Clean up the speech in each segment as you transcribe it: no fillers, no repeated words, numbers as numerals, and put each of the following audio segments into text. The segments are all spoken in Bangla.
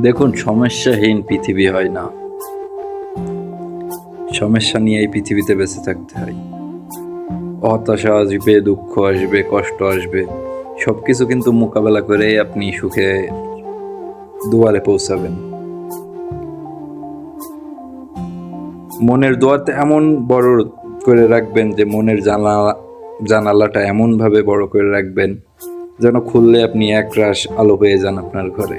দেখুন, সমস্যাহীন পৃথিবী হয় না। সমস্যা নিয়ে এই পৃথিবীতে বেঁচে থাকতে হয়। হতাশা আসবে, দুঃখ আসবে, কষ্ট আসবে, সবকিছু কিন্তু মোকাবেলা করেই আপনি সুখে দুয়ারে পৌঁছাবেন। মনের দোয়ারটা এমন বড় করে রাখবেন যে মনের জানালাটা এমনভাবে বড় করে রাখবেন যেন খুললে আপনি একরাশ আলো পেয়ে যান আপনার ঘরে।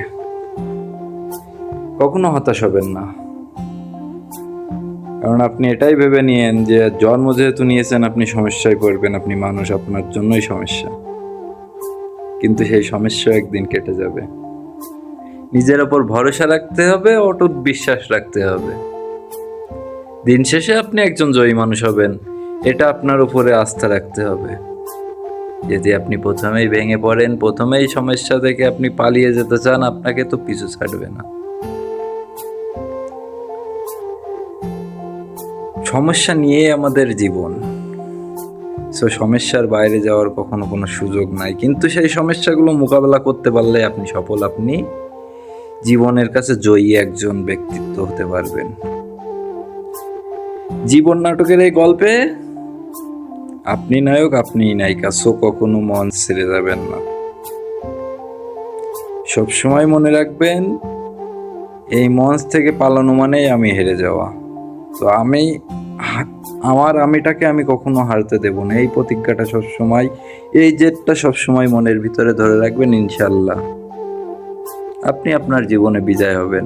কখনো হতাশ হবেন না, কারণ আপনি এটাই ভেবে নিয়েন যে জন্ম যেহেতু নিয়েছেন আপনি সমস্যায় পড়বেন, আপনি মানুষ, আপনার জন্যই সমস্যা। কিন্তু সেই সমস্যা একদিন কেটে যাবে। নিজের ওপর ভরসা রাখতে হবে, অটুট বিশ্বাস রাখতে হবে। দিন শেষে আপনি একজন জয়ী মানুষ হবেন, এটা আপনার উপরে আস্থা রাখতে হবে। যদি আপনি প্রথমেই ভেঙে পড়েন, প্রথমেই সমস্যা থেকে আপনি পালিয়ে যেতে চান, আপনাকে তো পিছু ছাড়বে না। সমস্যা নিয়েই আমাদের জীবন। সমস্যার বাইরে যাওয়ার কখনো কোনো সুযোগ নাই, কিন্তু সেই সমস্যাগুলো মোকাবেলা করতে পারলে আপনি সফল, আপনি জীবনের কাছে জয়ী একজন ব্যক্তিত্ব হতে পারবেন। জীবন নাটকের এই গল্পে আপনি নায়ক, আপনিই নায়িকা। কখনো মন ছেড়ে যাবেন না। সবসময় মনে রাখবেন, এই মঞ্চ থেকে পালানো মানেই আমি হেরে যাওয়া। তো আমার আমিটাকে আমি কখনো হারতে দেব না। এই প্রতিজ্ঞাটা সবসময়, এই জেদটা সবসময় মনের ভিতরে ধরে রাখবেন। ইনশাল্লাহ আপনি আপনার জীবনে বিজয় হবেন।